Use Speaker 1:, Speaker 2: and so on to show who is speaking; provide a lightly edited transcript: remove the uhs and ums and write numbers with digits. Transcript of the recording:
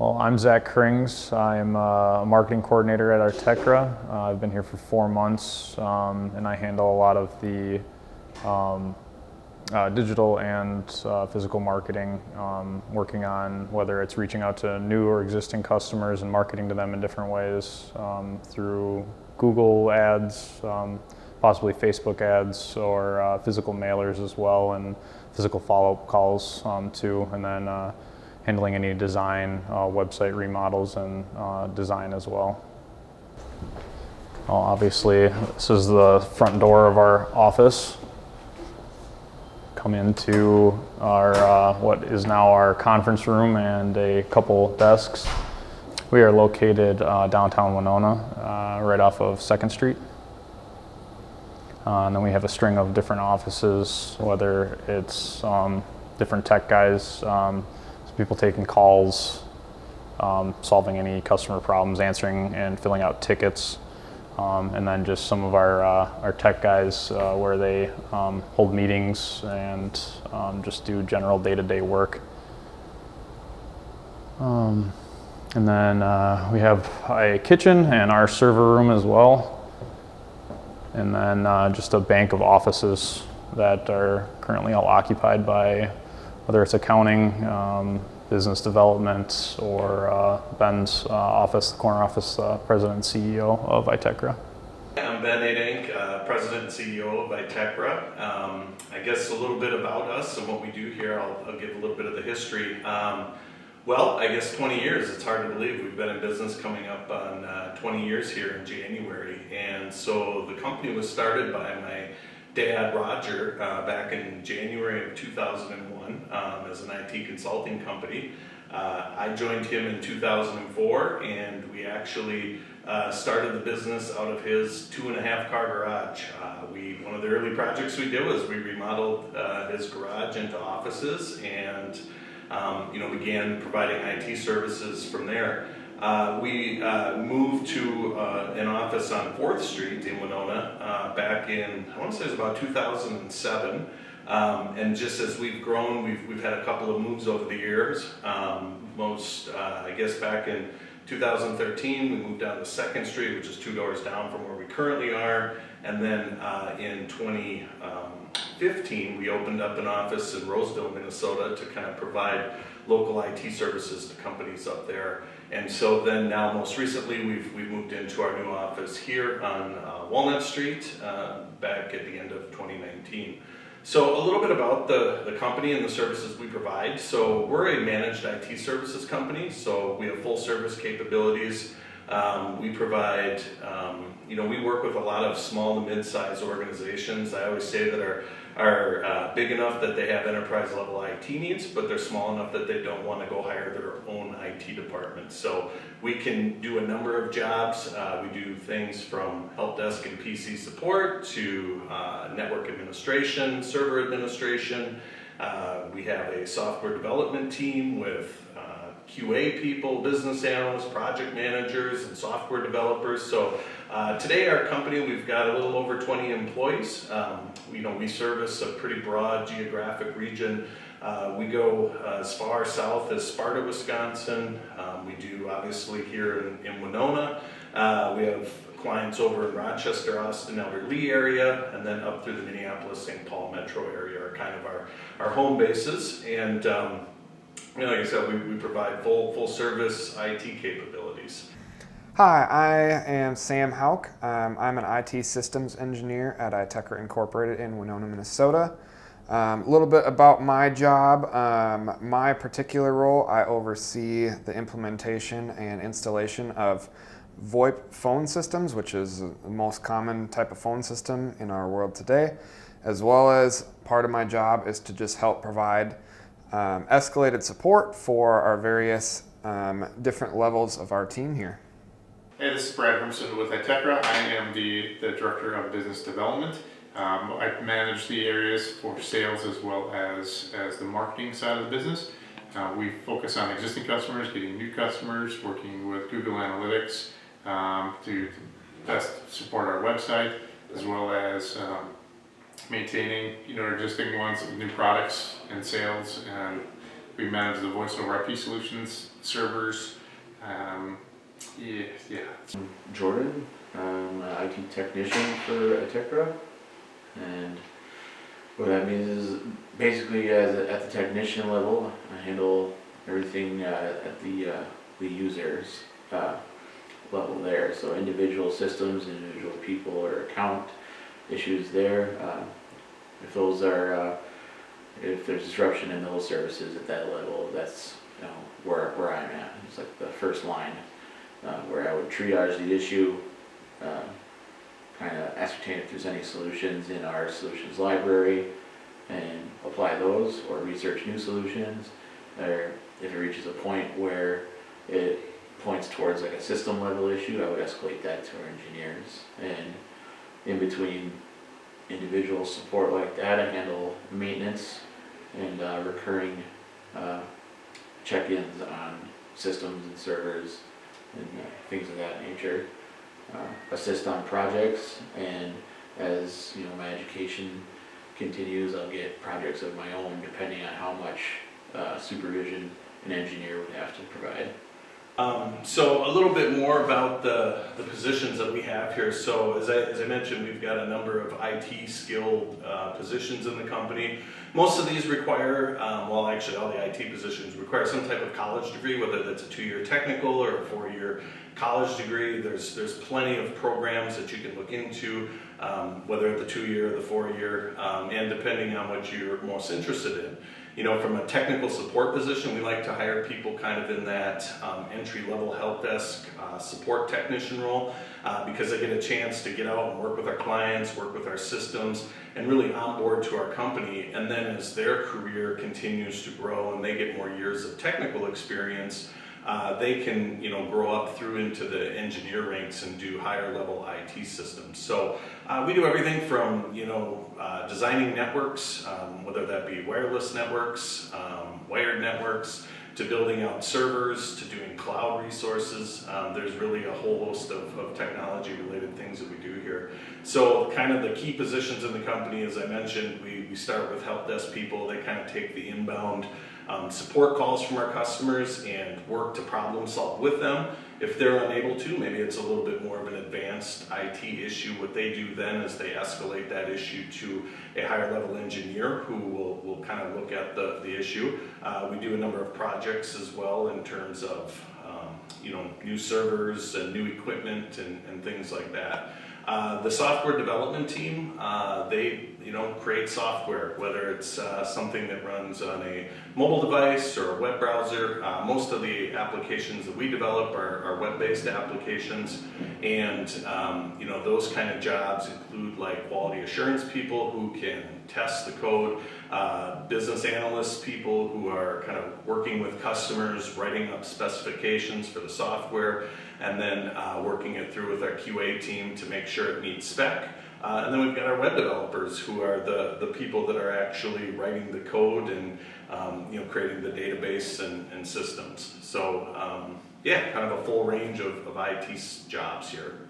Speaker 1: Well, I'm Zach Krings. I'm a marketing coordinator at Itechra. I've been here for 4 months, and I handle a lot of the digital and physical marketing, working on whether it's reaching out to new or existing customers and marketing to them in different ways through Google ads, possibly Facebook ads, or physical mailers as well, and physical follow-up calls too, and then handling any design, website remodels, and design as well. Obviously, this is the front door of our office. Come into our what is now our conference room and a couple desks. We are located downtown Winona, right off of 2nd Street. And then we have a string of different offices, whether it's different tech guys, people taking calls, solving any customer problems, answering and filling out tickets, and then just some of our tech guys where they hold meetings and just do general day-to-day work. And then we have a kitchen and our server room as well, and then just a bank of offices that are currently all occupied by whether it's accounting, business development, or Ben's office, the corner office, president and CEO of Itechra.
Speaker 2: I'm Ben Adank, president and CEO of Itechra. I guess a little bit about us and what we do here. I'll give a little bit of the history. Well, I guess 20 years. It's hard to believe we've been in business coming up on 20 years here in January. And so the company was started by my dad, Roger, back in January of 2001 as an IT consulting company. I joined him in 2004, and we actually started the business out of his 2.5-car garage. One of the early projects we did was we remodeled his garage into offices, and began providing IT services from there. We moved to an office on 4th Street in Winona back in, I want to say it was about 2007. And just as we've grown, we've had a couple of moves over the years. I guess back in 2013, we moved down to 2nd Street, which is 2 doors down from where we currently are. And then in 2015, we opened up an office in Roseville, Minnesota to kind of provide local IT services to companies up there. And so then now most recently we've moved into our new office here on Walnut Street back at the end of 2019. So a little bit about the company and the services we provide. So we're a managed IT services company, so we have full service capabilities. We provide, we work with a lot of small to mid-sized organizations. I always say that are big enough that they have enterprise level IT needs, but they're small enough that they don't want to go hire their own IT department. So we can do a number of jobs. We do things from help desk and PC support to network administration, server administration. We have a software development team with QA people, business analysts, project managers, and software developers. So today our company, we've got a little over 20 employees. We service a pretty broad geographic region. We go as far south as Sparta, Wisconsin. We do obviously here in Winona. We have clients over in Rochester, Austin, Elder Lee area, and then up through the Minneapolis-St. Paul metro area are kind of our home bases. And like I said, we provide full service IT capabilities.
Speaker 3: Hi, I am Sam Hauk. I'm an IT systems engineer at Itechra Incorporated in Winona, Minnesota. A little bit about my job. My particular role, I oversee the implementation and installation of VoIP phone systems, which is the most common type of phone system in our world today, as well as part of my job is to just help provide escalated support for our various different levels of our team here.
Speaker 4: Hey, this is Brad Hermson with Itechra. I am the Director of Business Development. I manage the areas for sales as well as the marketing side of the business. We focus on existing customers, getting new customers, working with Google Analytics to best support our website, as well as maintaining our existing ones with new products and sales, and We manage the voice over IP solutions, servers. Yeah.
Speaker 5: Jordan, I'm an IT technician for Itechra, and what that means is basically at the technician level, I handle everything at the users level there. So individual systems, individual people, or account issues there. If those are if there's disruption in those services at that level, that's where I'm at. It's like the first line where I would triage the issue, kind of ascertain if there's any solutions in our solutions library and apply those, or research new solutions, or if it reaches a point where it points towards like a system level issue, I would escalate that to our engineers. And in between individual support like that, I handle maintenance and recurring check-ins on systems and servers and things of that nature. Assist on projects, and as my education continues, I'll get projects of my own depending on how much supervision an engineer would have to provide.
Speaker 2: So a little bit more about the positions that we have here. So as I mentioned, we've got a number of IT skilled positions in the company. Most of these require, well actually all the IT positions require some type of college degree, whether that's a 2-year technical or a 4-year college degree. There's plenty of programs that you can look into, whether at the 2-year or the 4-year, and depending on what you're most interested in. From a technical support position, we like to hire people kind of in that entry-level help desk support technician role, because they get a chance to get out and work with our clients, work with our systems, and really onboard to our company. And then as their career continues to grow and they get more years of technical experience, they can grow up through into the engineer ranks and do higher level IT systems. So we do everything from designing networks, whether that be wireless networks, wired networks, to building out servers, to doing cloud resources. There's really a whole host of technology related things that we do here. So kind of the key positions in the company, as I mentioned, we start with help desk people. They kind of take the inbound support calls from our customers and work to problem solve with them. If they're unable to, maybe it's a little bit more of an advanced IT issue. What they do then is they escalate that issue to a higher level engineer who will kind of look at the issue. We do a number of projects as well in terms of new servers and new equipment and things like that. The software development team, they create software, whether it's something that runs on a mobile device or a web browser. Most of the applications that we develop are web-based applications, and those kind of jobs include like quality assurance people who can test the code, business analysts people who are kind of working with customers, writing up specifications for the software, and then working it through with our QA team to make sure it meets spec. And then we've got our web developers who are the people that are actually writing the code and creating the database and systems. So yeah, kind of a full range of IT jobs here.